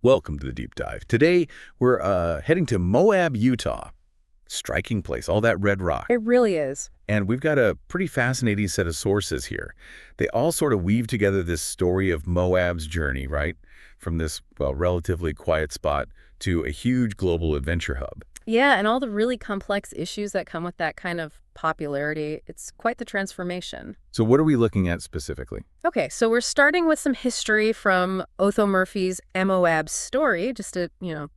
Welcome to the Deep Dive. Today, we're heading to Moab, Utah. Striking place, all that red rock. It really is. And we've got a pretty fascinating set of sources here. They all sort of weave together this story of Moab's journey, right? From this, well, relatively quiet spot to a huge global adventure hub. Yeah, and all the really complex issues that come with that kind of popularity. It's quite the transformation. So what are we looking at specifically? Okay, so we're starting with some history from Otho Murphy's Moab story, just to,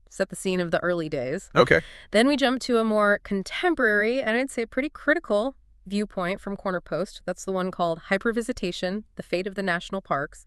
set the scene of the early days. Okay. Then we jump to a more contemporary, and I'd say pretty critical viewpoint from Corner Post. That's the one called Hypervisitation, the Fate of the National Parks,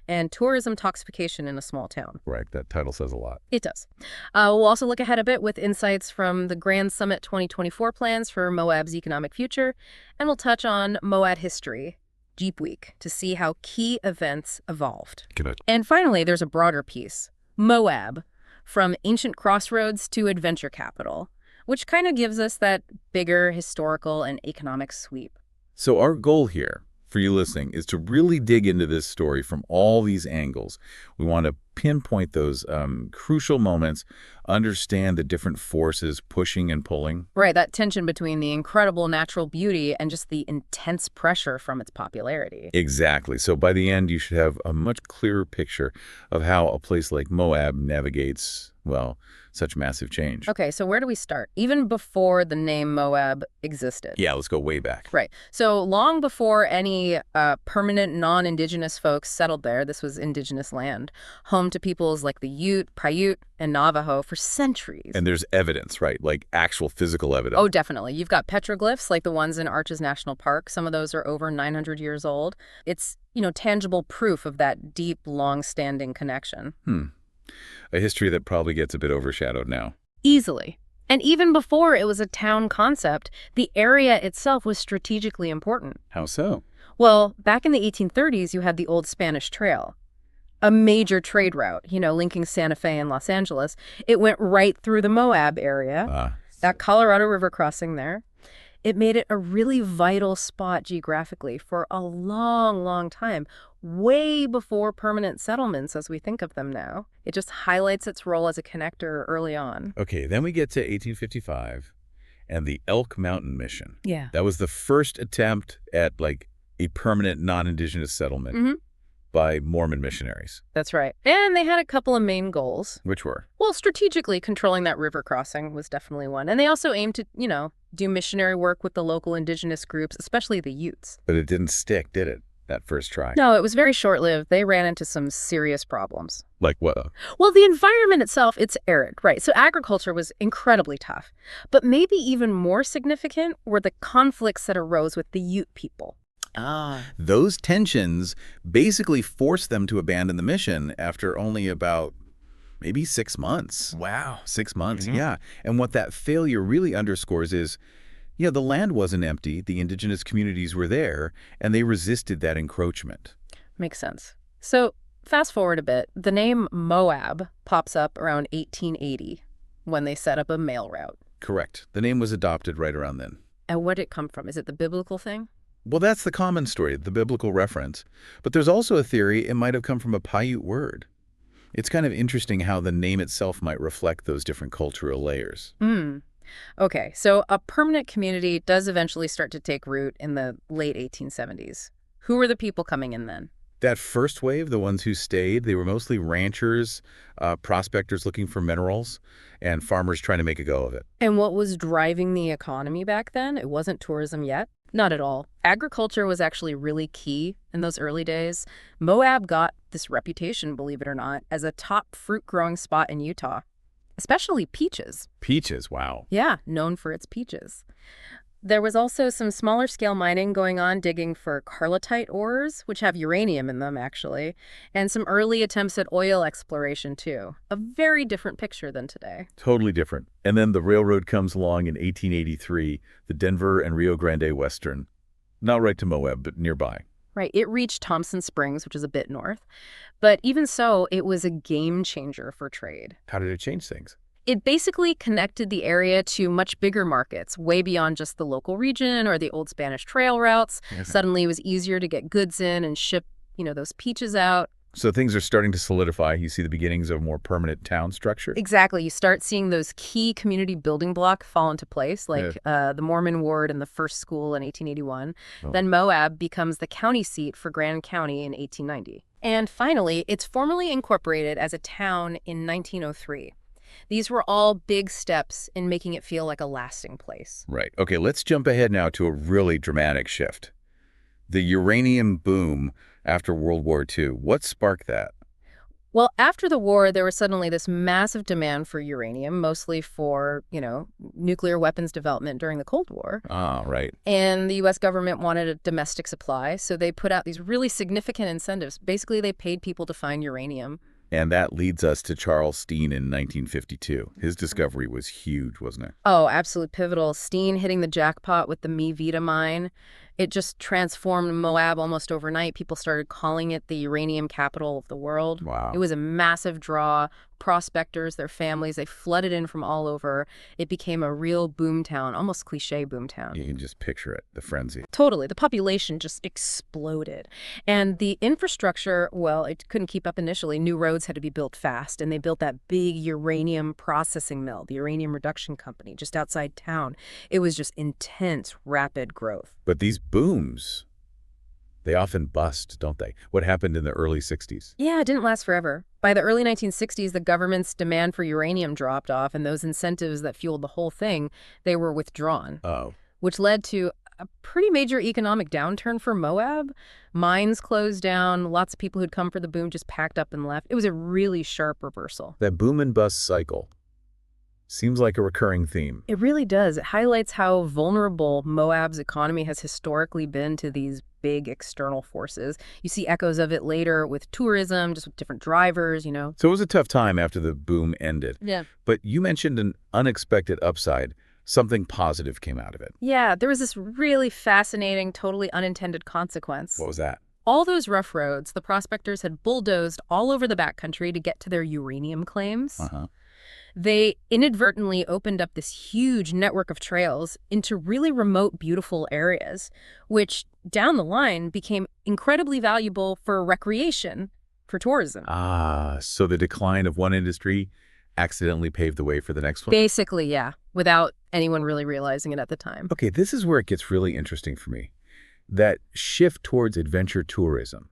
and Tourism Toxification in a Small Town. Right, that title says a lot. It does. We'll also look ahead a bit with insights from the Grand Summit 2024 plans for Moab's economic future, and we'll touch on Moab history, Jeep Week, to see how key events evolved. Good. And finally, there's a broader piece, Moab, from ancient crossroads to adventure capital, which kind of gives us that bigger historical and economic sweep. So our goal here, for you listening, is to really dig into this story from all these angles. We want to pinpoint those crucial moments, understand the different forces pushing and pulling. Right, that tension between the incredible natural beauty and just the intense pressure from its popularity. Exactly. So by the end, you should have a much clearer picture of how a place like Moab navigates, well, such massive change. Okay, so where do we start? Even before the name Moab existed. Yeah, let's go way back. Right. So long before any permanent non-Indigenous folks settled there, this was Indigenous land, home to peoples like the Ute, Paiute, and Navajo for centuries. And there's evidence, right? Like actual physical evidence. Oh, definitely. You've got petroglyphs like the ones in Arches National Park. Some of those are over 900 years old. It's, tangible proof of that deep, long-standing connection. A history that probably gets a bit overshadowed now. Easily. And even before it was a town concept, the area itself was strategically important. How so? Well, back in the 1830s, you had the Old Spanish Trail, a major trade route, linking Santa Fe and Los Angeles. It went right through the Moab area, that Colorado River crossing there. It made it a really vital spot geographically for a long, long time, way before permanent settlements as we think of them now. It just highlights its role as a connector early on. Okay, then we get to 1855 and the Elk Mountain Mission. Yeah. That was the first attempt at, a permanent non-Indigenous settlement by Mormon missionaries. That's right. And they had a couple of main goals. Which were? Well, strategically, controlling that river crossing was definitely one. And they also aimed to, do missionary work with the local Indigenous groups, especially the Utes. But it didn't stick, did it, that first try? No, it was very short-lived. They ran into some serious problems. Like what? Well, the environment itself, it's arid, right? So agriculture was incredibly tough. But maybe even more significant were the conflicts that arose with the Ute people. Those tensions basically forced them to abandon the mission after only about maybe 6 months. Wow. 6 months, yeah. And what that failure really underscores is, the land wasn't empty, the Indigenous communities were there, and they resisted that encroachment. Makes sense. So fast forward a bit, the name Moab pops up around 1880 when they set up a mail route. Correct. The name was adopted right around then. And where did it come from? Is it the biblical thing? Well, that's the common story, the biblical reference. But there's also a theory it might have come from a Paiute word. It's kind of interesting how the name itself might reflect those different cultural layers. Okay, so a permanent community does eventually start to take root in the late 1870s. Who were the people coming in then? That first wave, the ones who stayed, they were mostly ranchers, prospectors looking for minerals, and farmers trying to make a go of it. And what was driving the economy back then? It wasn't tourism yet. Not at all. Agriculture was actually really key in those early days. Moab got this reputation, believe it or not, as a top fruit-growing spot in Utah, especially peaches. Peaches, wow. Yeah, known for its peaches. There was also some smaller-scale mining going on, digging for carlotite ores, which have uranium in them, actually, and some early attempts at oil exploration, too. A very different picture than today. Totally different. And then the railroad comes along in 1883, the Denver and Rio Grande Western. Not right to Moab, but nearby. Right. It reached Thompson Springs, which is a bit north. But even so, it was a game changer for trade. How did it change things? It basically connected the area to much bigger markets, way beyond just the local region or the old Spanish trail routes. Okay. Suddenly, it was easier to get goods in and ship, those peaches out. So things are starting to solidify. You see the beginnings of a more permanent town structure? Exactly. You start seeing those key community building blocks fall into place, like the Mormon ward and the first school in 1881. Oh. Then Moab becomes the county seat for Grand County in 1890. And finally, it's formally incorporated as a town in 1903. These were all big steps in making it feel like a lasting place. Right. Okay, let's jump ahead now to a really dramatic shift. The uranium boom after World War II. What sparked that? Well, after the war, there was suddenly this massive demand for uranium, mostly for, nuclear weapons development during the Cold War. Ah, right. And the U.S. government wanted a domestic supply, so they put out these really significant incentives. Basically, they paid people to find uranium. And that leads us to Charles Steen in 1952. His discovery was huge, wasn't it? Oh, absolutely pivotal. Steen hitting the jackpot with the Mi Vida mine. It just transformed Moab almost overnight. People started calling it the uranium capital of the world. Wow. It was a massive draw. Prospectors, their families, they flooded in from all over. It became a real boom town, almost cliche boom town. You can just picture it, the frenzy. Totally. The population just exploded. And the infrastructure, well, it couldn't keep up initially. New roads had to be built fast, and they built that big uranium processing mill, the Uranium Reduction Company, just outside town. It was just intense, rapid growth. But these booms, they often bust, don't they? What happened in the early 60s? Yeah, it didn't last forever. By the early 1960s, the government's demand for uranium dropped off, and those incentives that fueled the whole thing, they were withdrawn. Oh. Which led to a pretty major economic downturn for Moab. Mines closed down. Lots of people who'd come for the boom just packed up and left. It was a really sharp reversal. That boom and bust cycle seems like a recurring theme. It really does. It highlights how vulnerable Moab's economy has historically been to these big external forces. You see echoes of it later with tourism, just with different drivers, So it was a tough time after the boom ended. Yeah. But you mentioned an unexpected upside. Something positive came out of it. Yeah, there was this really fascinating, totally unintended consequence. What was that? All those rough roads, the prospectors had bulldozed all over the backcountry to get to their uranium claims. Uh-huh. They inadvertently opened up this huge network of trails into really remote, beautiful areas, which down the line became incredibly valuable for recreation, for tourism. Ah, so the decline of one industry accidentally paved the way for the next one? Basically, yeah, without anyone really realizing it at the time. Okay, this is where it gets really interesting for me. That shift towards adventure tourism.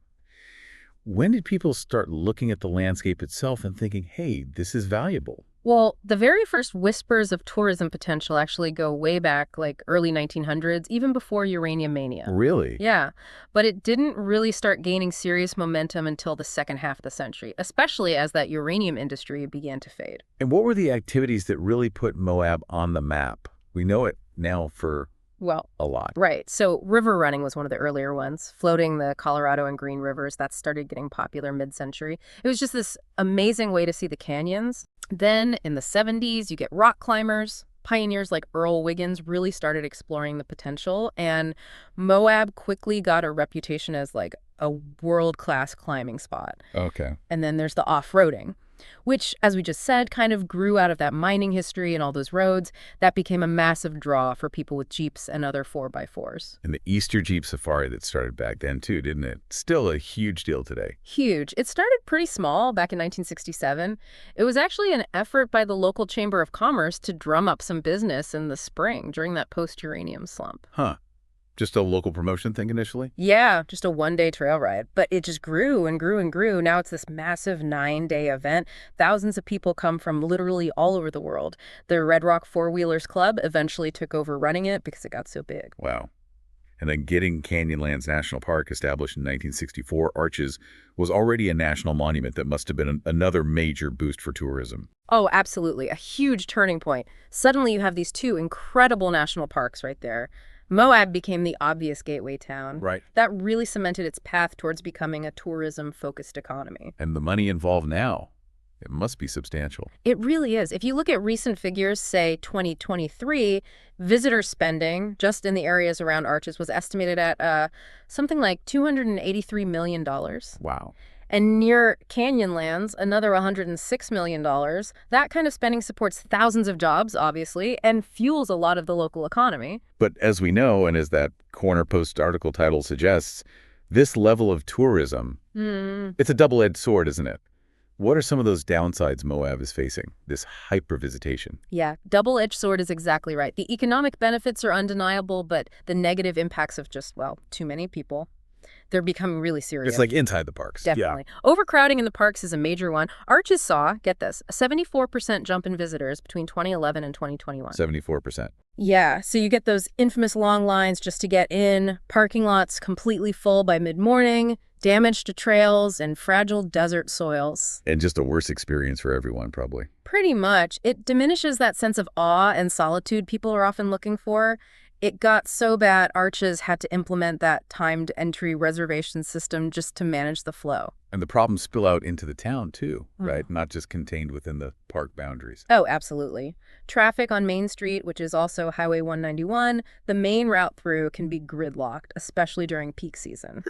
When did people start looking at the landscape itself and thinking, hey, this is valuable? Well, the very first whispers of tourism potential actually go way back, like early 1900s, even before uranium mania. Really? Yeah, but it didn't really start gaining serious momentum until the second half of the century, especially as that uranium industry began to fade. And what were the activities that really put Moab on the map? We know it now for a lot. Right. So river running was one of the earlier ones, floating the Colorado and Green rivers. That started getting popular mid-century. It was just this amazing way to see the canyons. Then in the 70s, you get rock climbers. Pioneers like Earl Wiggins really started exploring the potential, and Moab quickly got a reputation as like a world-class climbing spot. Okay. And then there's the off-roading, which, as we just said, kind of grew out of that mining history and all those roads. That became a massive draw for people with Jeeps and other 4x4s. And the Easter Jeep Safari that started back then, too, didn't it? Still a huge deal today. Huge. It started pretty small back in 1967. It was actually an effort by the local Chamber of Commerce to drum up some business in the spring during that post-uranium slump. Huh. Just a local promotion thing initially? Yeah, just a one-day trail ride. But it just grew and grew and grew. Now it's this massive 9-day event. Thousands of people come from literally all over the world. The Red Rock Four-Wheelers Club eventually took over running it because it got so big. Wow. And then getting Canyonlands National Park, established in 1964, Arches, was already a national monument that must have been another major boost for tourism. Oh, absolutely. A huge turning point. Suddenly you have these two incredible national parks right there. Moab became the obvious gateway town. Right. That really cemented its path towards becoming a tourism-focused economy. And the money involved now, it must be substantial. It really is. If you look at recent figures, say 2023, visitor spending just in the areas around Arches was estimated at something like $283 million. Wow. And near Canyonlands, another $106 million. That kind of spending supports thousands of jobs, obviously, and fuels a lot of the local economy. But as we know, and as that Corner Post article title suggests, This level of tourism, it's a double-edged sword, isn't it? What are some of those downsides Moab is facing, this hyper-visitation? Yeah, double-edged sword is exactly right. The economic benefits are undeniable, but the negative impacts of just, well, too many people, they're becoming really serious. It's like inside the parks. Definitely. Yeah. Overcrowding in the parks is a major one. Arches saw, get this, a 74% jump in visitors between 2011 and 2021. 74%. Yeah, so you get those infamous long lines just to get in, parking lots completely full by mid-morning, damage to trails, and fragile desert soils. And just a worse experience for everyone, probably. Pretty much. It diminishes that sense of awe and solitude people are often looking for. It got so bad, Arches had to implement that timed entry reservation system just to manage the flow. And the problems spill out into the town, too, right? Not just contained within the park boundaries. Oh, absolutely. Traffic on Main Street, which is also Highway 191, the main route through can be gridlocked, especially during peak season.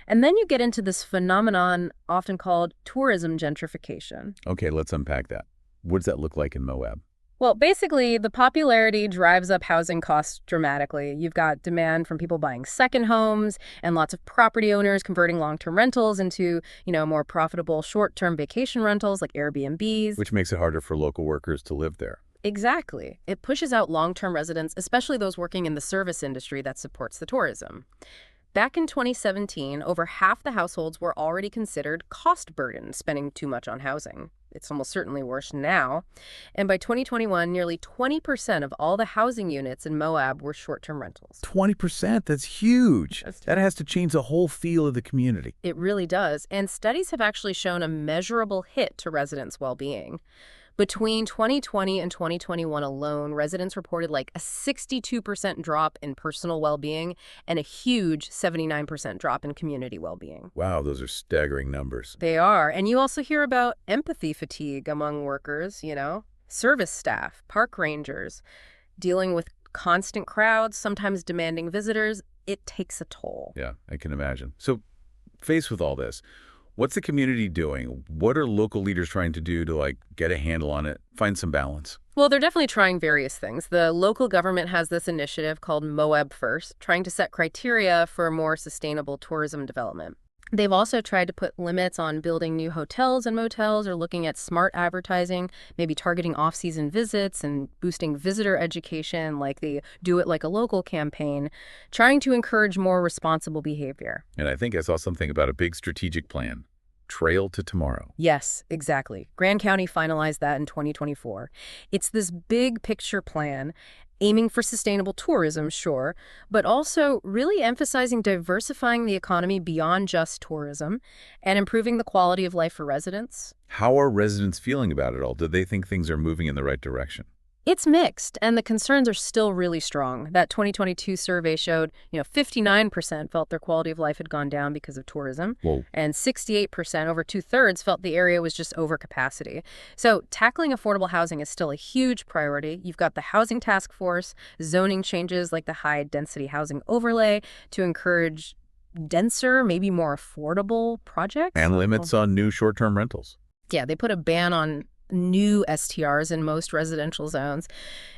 And then you get into this phenomenon often called tourism gentrification. Okay, let's unpack that. What does that look like in Moab? Well, basically, the popularity drives up housing costs dramatically. You've got demand from people buying second homes and lots of property owners converting long-term rentals into, more profitable short-term vacation rentals like Airbnbs. Which makes it harder for local workers to live there. Exactly. It pushes out long-term residents, especially those working in the service industry that supports the tourism. Back in 2017, over half the households were already considered cost burden, spending too much on housing. It's almost certainly worse now. And by 2021, nearly 20% of all the housing units in Moab were short-term rentals. 20%? That's huge. That has to change the whole feel of the community. It really does. And studies have actually shown a measurable hit to residents' well-being. Between 2020 and 2021 alone, residents reported like a 62% drop in personal well-being and a huge 79% drop in community well-being. Wow, those are staggering numbers. They are. And you also hear about empathy fatigue among workers, service staff, park rangers, dealing with constant crowds, sometimes demanding visitors. It takes a toll. Yeah, I can imagine. So, faced with all this, what's the community doing? What are local leaders trying to do to, get a handle on it, find some balance? Well, they're definitely trying various things. The local government has this initiative called Moab First, trying to set criteria for more sustainable tourism development. They've also tried to put limits on building new hotels and motels or looking at smart advertising, maybe targeting off-season visits and boosting visitor education like the Do It Like a Local campaign, trying to encourage more responsible behavior. And I think I saw something about a big strategic plan. Trail to Tomorrow. Yes, exactly. Grand County finalized that in 2024. It's this big picture plan aiming for sustainable tourism, sure, but also really emphasizing diversifying the economy beyond just tourism and improving the quality of life for residents. How are residents feeling about it all? Do they think things are moving in the right direction? It's mixed, and the concerns are still really strong. That 2022 survey showed, 59% felt their quality of life had gone down because of tourism. Whoa. And 68%, over two-thirds, felt the area was just over capacity. So tackling affordable housing is still a huge priority. You've got the Housing Task Force, zoning changes like the high-density housing overlay to encourage denser, maybe more affordable projects. And limits on new short-term rentals. Yeah, they put a ban on new STRs in most residential zones.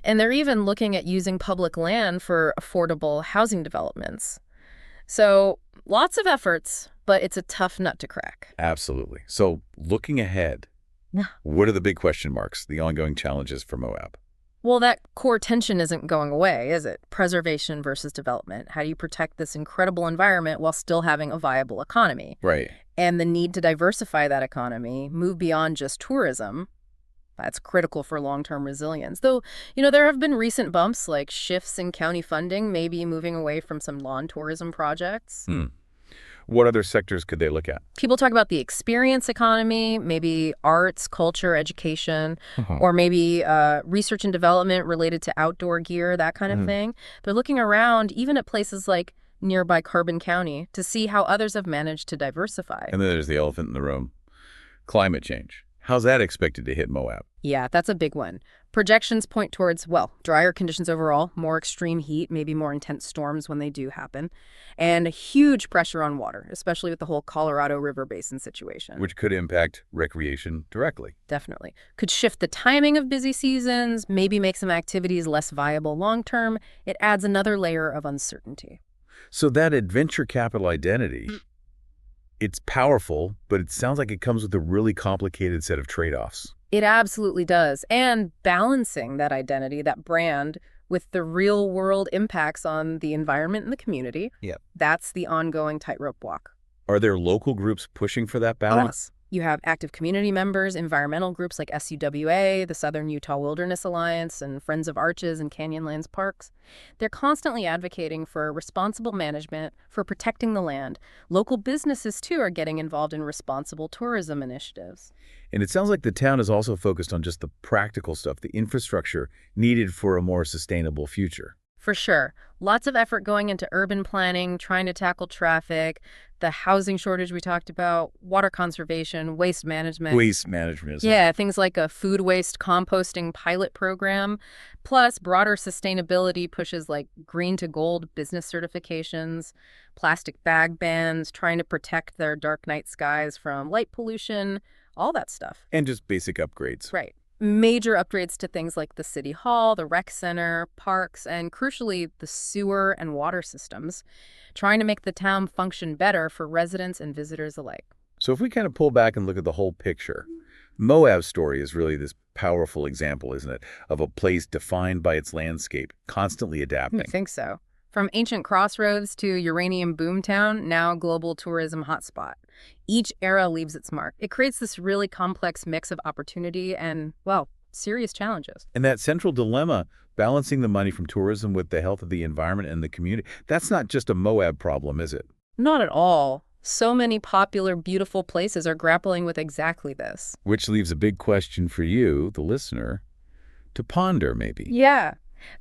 And they're even looking at using public land for affordable housing developments. So lots of efforts, but it's a tough nut to crack. Absolutely. So looking ahead, what are the big question marks, the ongoing challenges for Moab? Well, that core tension isn't going away, is it? Preservation versus development. How do you protect this incredible environment while still having a viable economy? Right. And the need to diversify that economy, move beyond just tourism, that's critical for long-term resilience. Though, there have been recent bumps like shifts in county funding, maybe moving away from some lawn tourism projects. What other sectors could they look at? People talk about the experience economy, maybe arts, culture, education, or maybe research and development related to outdoor gear, that kind of thing. They're looking around even at places like nearby Carbon County to see how others have managed to diversify. And then there's the elephant in the room, climate change. How's that expected to hit Moab? Yeah, that's a big one. Projections point towards, drier conditions overall, more extreme heat, maybe more intense storms when they do happen, and a huge pressure on water, especially with the whole Colorado River Basin situation. Which could impact recreation directly. Definitely. Could shift the timing of busy seasons, maybe make some activities less viable long-term. It adds another layer of uncertainty. So that adventure capital identity, it's powerful, but it sounds like it comes with a really complicated set of trade-offs. It absolutely does. And balancing that identity, that brand, with the real world impacts on the environment and the community, Yep. that's the ongoing tightrope walk. Are there local groups pushing for that balance? You have active community members, environmental groups like SUWA, the Southern Utah Wilderness Alliance, and Friends of Arches and Canyonlands Parks. They're constantly advocating for responsible management, for protecting the land. Local businesses, too, are getting involved in responsible tourism initiatives. And it sounds like the town is also focused on just the practical stuff, the infrastructure needed for a more sustainable future. For sure. Lots of effort going into urban planning, trying to tackle traffic, the housing shortage we talked about, water conservation, waste management. Waste management. Yeah, things like a food waste composting pilot program, plus broader sustainability pushes like green to gold business certifications, plastic bag bans, trying to protect their dark night skies from light pollution, all that stuff. And just basic upgrades. Right. Major upgrades to things like the city hall, the rec center, parks, and crucially, the sewer and water systems, trying to make the town function better for residents and visitors alike. So if we kind of pull back and look at the whole picture, Moab's story is really this powerful example, isn't it, of a place defined by its landscape, constantly adapting. I think so. From ancient Crossroads to uranium boomtown, now global tourism hotspot. Each era leaves its mark. It creates this really complex mix of opportunity and, well, serious challenges. And that central dilemma, balancing the money from tourism with the health of the environment and the community, that's not just a Moab problem, is it? Not at all. So many popular, beautiful places are grappling with exactly this. Which leaves a big question for you, the listener, to ponder maybe. Yeah.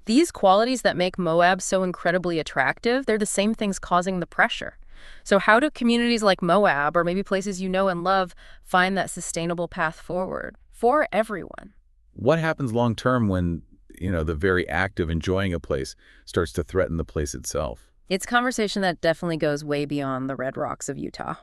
These qualities that make Moab so incredibly attractive, they're the same things causing the pressure. So how do communities like Moab, or maybe places you know and love, find that sustainable path forward for everyone? What happens long term when, the very act of enjoying a place starts to threaten the place itself? It's a conversation that definitely goes way beyond the red rocks of Utah.